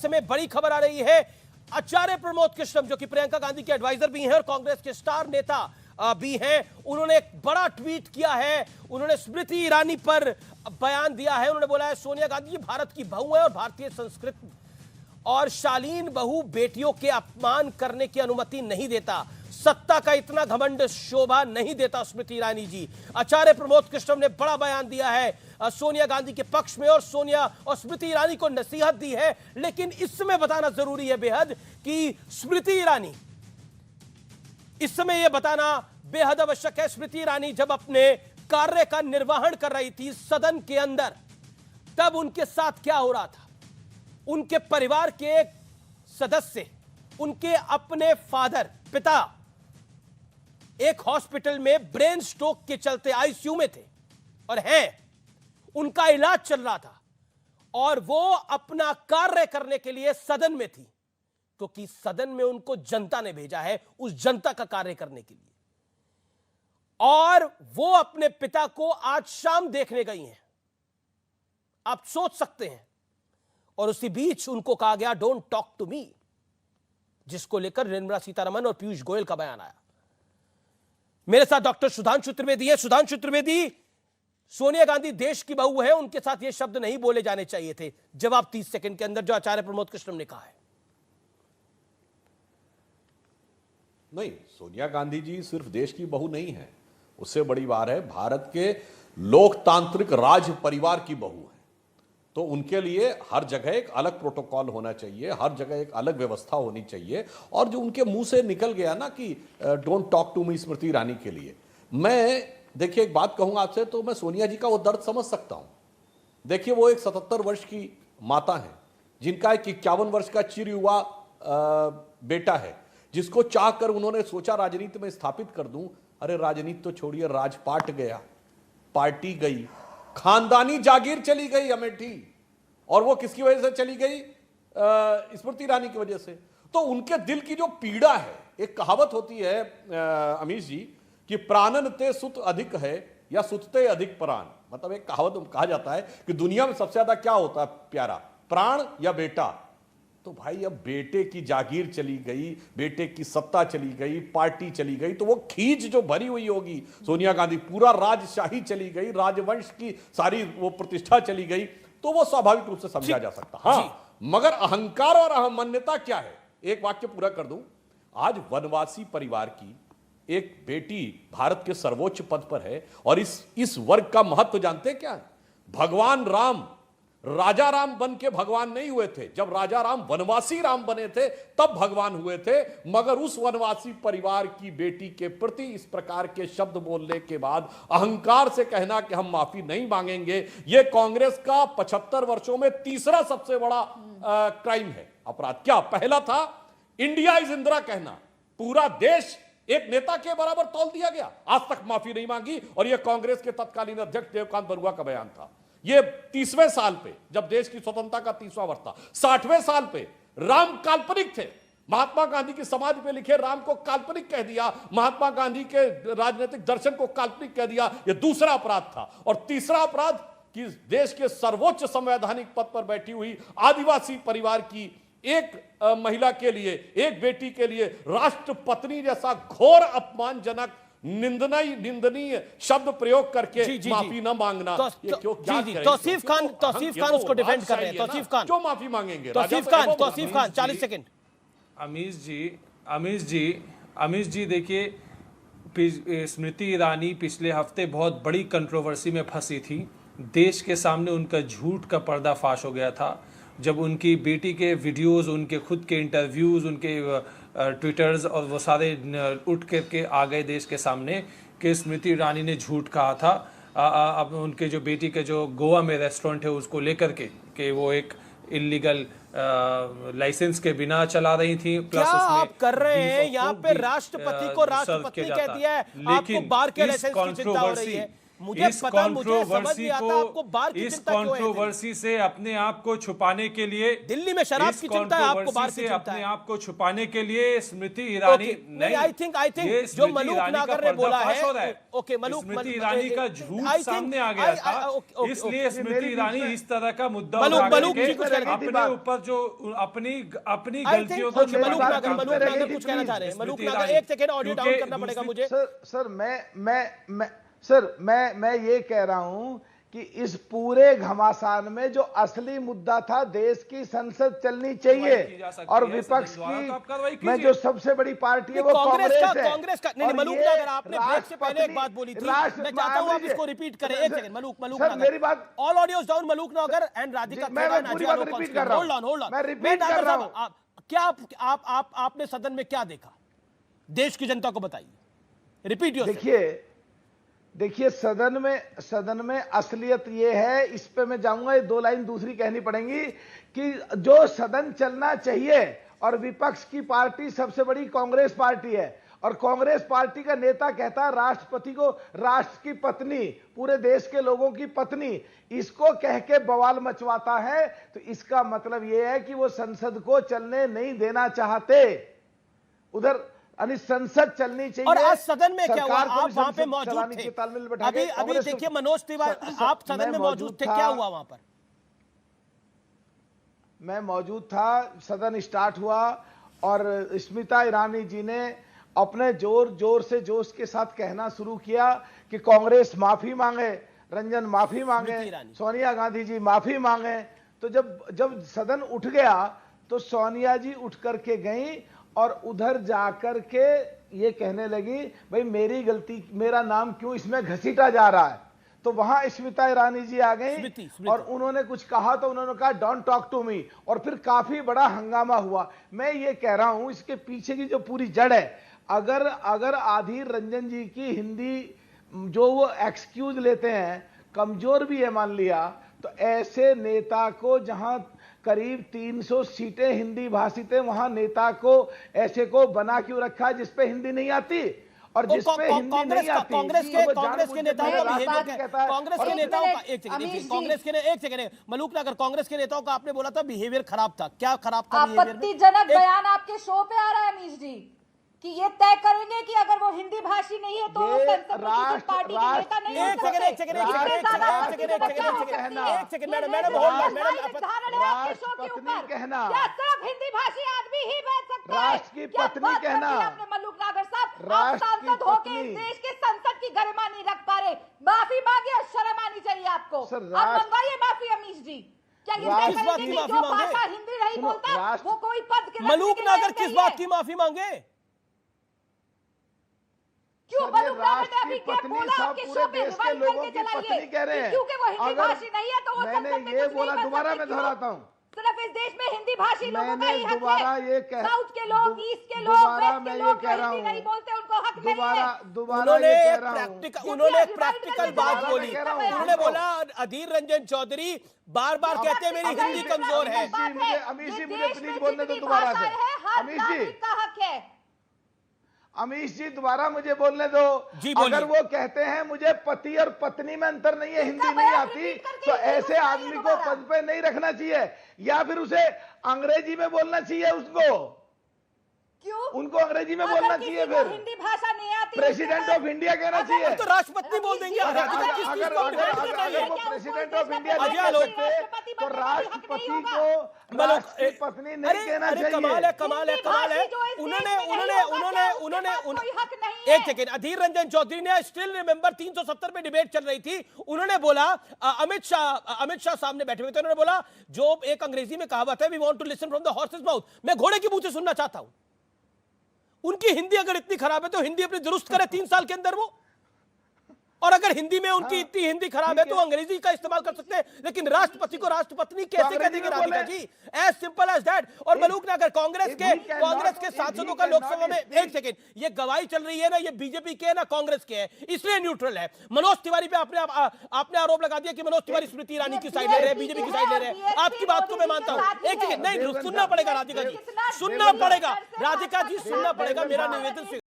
समय बड़ी खबर आ रही है। आचार्य प्रमोद कृष्णम जो कि प्रियंका गांधी के एडवाइजर भी हैं और कांग्रेस के स्टार नेता भी हैं, उन्होंने एक बड़ा ट्वीट किया है। उन्होंने स्मृति ईरानी पर बयान दिया है। उन्होंने बोला है सोनिया गांधी जी भारत की बहू है और भारतीय संस्कृति और शालीन बहू बेटियों के अपमान करने की अनुमति नहीं देता। सत्ता का इतना घमंड शोभा नहीं देता स्मृति ईरानी जी। आचार्य प्रमोद कृष्णम ने बड़ा बयान दिया है सोनिया गांधी के पक्ष में और सोनिया और स्मृति ईरानी को नसीहत दी है। लेकिन इस समय बताना जरूरी है बेहद कि स्मृति ईरानी, इस समय यह बताना बेहद आवश्यक है, स्मृति ईरानी जब अपने कार्य का निर्वहन कर रही थी सदन के अंदर, तब उनके साथ क्या हो रहा था। उनके परिवार के एक सदस्य, उनके अपने फादर, पिता एक हॉस्पिटल में ब्रेन स्ट्रोक के चलते आईसीयू में थे और हैं, उनका इलाज चल रहा था और वो अपना कार्य करने के लिए सदन में थी, क्योंकि सदन में उनको जनता ने भेजा है उस जनता का कार्य करने के लिए। और वो अपने पिता को आज शाम देखने गई हैं, आप सोच सकते हैं। और उसी बीच उनको कहा गया डोंट टॉक टू मी, जिसको लेकर निर्मला सीतारमण और पीयूष गोयल का बयान आया। मेरे साथ डॉक्टर सुधांशु त्रिवेदी है। सुधांशु त्रिवेदी, सोनिया गांधी देश की बहू है, उनके साथ ये शब्द नहीं बोले जाने चाहिए थे। जवाब 30 सेकंड के अंदर जो आचार्य प्रमोद कृष्णम ने कहा है। नहीं, सोनिया गांधी जी सिर्फ देश की बहू नहीं है, उससे बड़ी बात है भारत के लोकतांत्रिक राज परिवार की बहू है। तो उनके लिए हर जगह एक अलग प्रोटोकॉल होना चाहिए, हर जगह एक अलग व्यवस्था होनी चाहिए। और जो उनके मुंह से निकल गया ना कि don't talk to me Smriti Irani के लिए, मैं देखिए एक बात कहूंगा आपसे, तो मैं सोनिया जी का वो दर्द समझ सकता हूं। देखिए वो एक 77 वर्ष की माता है, जिनका एक 51 वर्ष का चिर युवा बेटा है, जिसको चाह कर उन्होंने सोचा राजनीति में स्थापित कर दूं। अरे राजनीति तो छोड़िए, राजपाट गया, पार्टी गई, खानदानी जागीर चली गई अमेठी। और वो किसकी वजह से चली गई? स्मृति ईरानी की वजह से। तो उनके दिल की जो पीड़ा है, एक कहावत होती है अमीश जी कि प्राणन ते सुत अधिक है या सुतते अधिक प्राण। मतलब एक कहावत कहा जाता है कि दुनिया में सबसे ज्यादा क्या होता है प्यारा, प्राण या बेटा। तो भाई अब बेटे की जागीर चली गई, बेटे की सत्ता चली गई, पार्टी चली गई, तो वो खींच जो भरी हुई होगी सोनिया गांधी, पूरा राजशाही चली गई, राजवंश की सारी वो प्रतिष्ठा चली गई, तो वो स्वाभाविक रूप से समझा जा सकता। हाँ, मगर अहंकार और अहमन्यता क्या है? एक वाक्य पूरा कर दूं। आज वनवासी परिवार की एक बेटी भारत के सर्वोच्च पद पर है और इस वर्ग का महत्व जानते क्या है? भगवान राम राजा राम बन के भगवान नहीं हुए थे, जब राजा राम वनवासी राम बने थे तब भगवान हुए थे। मगर उस वनवासी परिवार की बेटी के प्रति इस प्रकार के शब्द बोलने के बाद अहंकार से कहना कि हम माफी नहीं मांगेंगे, यह कांग्रेस का 75 वर्षों में तीसरा सबसे बड़ा क्राइम है, अपराध। क्या पहला था इंडिया इज इंदिरा कहना, पूरा देश एक नेता के बराबर तौल दिया गया, आज तक माफी नहीं मांगी। और यह कांग्रेस के तत्कालीन अध्यक्ष देवकांत बरुआ का बयान था। ये 30वें साल पे, जब देश की स्वतंत्रता का 30वां वर्ष था, 60वें साल पे राम काल्पनिक थे, महात्मा गांधी की समाधि पे लिखे राम को काल्पनिक कह दिया, महात्मा गांधी के राजनीतिक दर्शन को काल्पनिक कह दिया। यह दूसरा अपराध था। और तीसरा अपराध कि देश के सर्वोच्च संवैधानिक पद पर बैठी हुई आदिवासी परिवार की एक महिला के लिए, एक बेटी के लिए राष्ट्रपत्नी जैसा घोर अपमानजनक निंदनीय शब्द प्रयोग करके माफी न मांगना। तौसीफ खान उसको डिफेंड कर रहे हैं। तौसीफ खान क्यों माफी मांगेंगे? तौसीफ खान 40 सेकंड। अमीश जी देखिए, स्मृति ईरानी पिछले हफ्ते बहुत बड़ी कंट्रोवर्सी में फंसी थी। देश के सामने उनका झूठ का पर्दाफाश हो गया था जब उनकी बेटी के वीडियोस, उनके खुद के इंटरव्यूज़, उनके ट्विटर्स और वो सारे उठ के आ गए देश के सामने कि स्मृति ईरानी ने झूठ कहा था। अब उनके जो बेटी के जो गोवा में रेस्टोरेंट है उसको लेकर के कि वो एक इलीगल लाइसेंस के बिना चला रही थी। प्लस उसमें आप कर रहे हैं यहाँ पे राष्ट्रपति को राष्ट्रपति कह दिया है, आपको बार के लाइसेंस की चिंता हो रही है। मुझे इस पता, मुझे समझ कंट्रोवर्सी नहीं आता आपको बार की इस चिंता क्यों है? कंट्रोवर्सी से अपने आप को छुपाने के लिए, दिल्ली में शराब की चिंता है, आपको बार की चिंता अपने है। आप को छुपाने के लिए स्मृति ईरानी नहीं, आई थिंक जो मलूक नागर ने बोला है, ओके, स्मृति ईरानी का झूठ सामने आ गया था, इसलिए स्मृति ईरानी इस तरह का मुद्दा अपने ऊपर जो अपनी गलतियों को मलूक नागर कुछ कहना चाह रहे हैं। मलूक नागर, एक सेकंड, ऑडियो डाउन करना पड़ेगा मुझे। सर मैं ये कह रहा हूं कि इस पूरे घमासान में जो असली मुद्दा था, देश की संसद चलनी चाहिए और विपक्ष की में जो सबसे बड़ी पार्टी है वो कांग्रेस का नहीं, मलूक नागर, आपने ब्रेक से पहले एक बात बोली थी, मैं चाहता हूं आप इसको रिपीट करें। एक सेकंड, मलूक नागर, मेरी बात, ऑल ऑडियोज डाउन, मलूक नागर एंड राधिका, मैं पूरी बात रिपीट कर रहा हूं। होल्ड ऑन, मैं रिपीट कर रहा हूं। क्या आपने सदन में क्या देखा? देश की जनता को बताइए, रिपीट योरसेल्फ। देखिए सदन में असलियत ये है, इस पे मैं जाऊंगा, ये 2 लाइन दूसरी कहनी पड़ेंगी कि जो सदन चलना चाहिए और विपक्ष की पार्टी सबसे बड़ी कांग्रेस पार्टी है और कांग्रेस पार्टी का नेता कहता है राष्ट्रपति को राष्ट्र की पत्नी, पूरे देश के लोगों की पत्नी, इसको कह के बवाल मचवाता है, तो इसका मतलब यह है कि वो संसद को चलने नहीं देना चाहते। उधर संसद चलनी चाहिए। और आज सदन में क्या हुआ? आप वहां पे मौजूद थे, अभी देखिए मनोज तिवारी, आप सदन में मौजूद थे, क्या हुआ वहां पर? मैं मौजूद था, सदन स्टार्ट हुआ और स्मृति ईरानी जी ने अपने जोर से जोश के साथ कहना शुरू किया कि कांग्रेस माफी मांगे, रंजन माफी मांगे, सोनिया गांधी जी माफी मांगे। तो जब सदन उठ गया तो सोनिया जी उठ करके गई और उधर जाकर के ये कहने लगी, भाई मेरी गलती, मेरा नाम क्यों इसमें घसीटा जा रहा है? तो वहां स्मृति ईरानी जी आ गई और उन्होंने कुछ कहा तो उन्होंने कहा डोंट टॉक टू मी, और फिर काफी बड़ा हंगामा हुआ। मैं ये कह रहा हूं इसके पीछे की जो पूरी जड़ है, अगर अधीर रंजन जी की हिंदी जो वो एक्सक्यूज लेते हैं कमजोर भी है मान लिया, तो ऐसे नेता को, जहां करीब 300 सीटें हिंदी भाषित है, वहां नेता को ऐसे को बना क्यों रखा है जिसपे हिंदी नहीं आती और जिसपे हिंदी नहीं आती? कांग्रेस के नेताओं का एक सेकंड मलूक नागर, कांग्रेस के नेताओं का आपने बोला था बिहेवियर खराब था, क्या खराब था? आपत्तिजनक बयान आपके शो पे आ रहा है अमीश जी कि ये तय करेंगे कि अगर वो हिंदी भाषी नहीं है तो वो संसद में किसी पार्टी के नेता नहीं हो सकते। एक सेकंड मैडम होल्ड, कहना क्या सिर्फ हिंदी भाषी आदमी ही बैठ सकता है? राष्ट्र की पत्नी कहना, आपने मलूक नागर साहब, आप सांसद होके इस देश के संसद की गरिमा नहीं रख पा रहे, माफी मांगे और शर्म आनी चाहिए आपको। आप मंगवाइए माफी अमीश जी। क्या ये किस बात की माफी मांगे? हिंदी नहीं बोलता वो कोई पद के मलूक नागर किस बात की माफी मांगे? क्यों मलूक नागर ने अभी क्या बोला आपके शो पे? रिवाइंड करके चलाइए क्योंकि वो हिंदी भाषी नहीं है तो वो संसद में ये बोला, दोबारा मैं दोहराता हूं, सिर्फ इस देश में हिंदी भाषी लोगों का ही हक है। साउथ के लोग, ईस्ट के लोग, वेस्ट के लोग हिंदी नहीं बोलते, उनको हक नहीं है। उन्होंने एक प्रैक्टिकल बात बोली, उन्होंने बोला अधीर रंजन चौधरी बार बार कहते हैं मेरी हिंदी कमजोर है। अमीश जी मुझे प्लीज बोलने दो दोबारा से। अमीश जी दोबारा मुझे बोलने दो। अगर वो कहते हैं मुझे पति और पत्नी में अंतर नहीं है, हिंदी नहीं आती, तो ऐसे आदमी को पद पे नहीं रखना चाहिए या फिर उसे अंग्रेजी में बोलना चाहिए उसको। क्यों? उनको अंग्रेजी में बोलना चाहिए, फिर हिंदी भाषा नहीं आती, प्रेसिडेंट ऑफ इंडिया कहना चाहिए। तो राष्ट्रपति बोल देंगे। अगर वो प्रेसिडेंट ऑफ इंडिया तो राष्ट्रपति को राष्ट्र की पत्नी नहीं कहना चाहिए। कमाल है। उन्होंने एक सेकेंड, अधीर रंजन चौधरी ने स्टिल रिमेंबर 370 पे डिबेट चल रही थी, उन्होंने बोला अमित शाह सामने बैठे हुए थे, उन्होंने बोला जो एक अंग्रेजी में कहावत है, we want to listen from the horse's mouth, मैं घोड़े के मुंह से सुनना चाहता हूं। उनकी हिंदी अगर इतनी खराब है तो हिंदी अपनी दुरुस्त करे 3 साल के अंदर वो, और अगर हिंदी में उनकी इतनी हिंदी खराब है तो अंग्रेजी का इस्तेमाल कर सकते हैं, लेकिन राष्ट्रपति को राष्ट्रपत्नी कैसे कह देंगे Radhika ji? As simple as that. और मलूक नागर, कांग्रेस के सांसदों का लोकसभा में, एक सेकेंड, ये गवाही चल रही है ना, ये बीजेपी के है ना कांग्रेस के है, इसलिए न्यूट्रल है। मनोज तिवारी पे आपने आरोप लगा दिया कि मनोज तिवारी स्मृति ईरानी की साइड ले रहे हैं, बीजेपी की साइड ले रहे हैं। आपकी बात को मैं मानता हूं, एक सेकेंड, नहीं सुनना पड़ेगा राधिका जी, सुनना पड़ेगा राधिका जी, सुनना पड़ेगा, मेरा निवेदन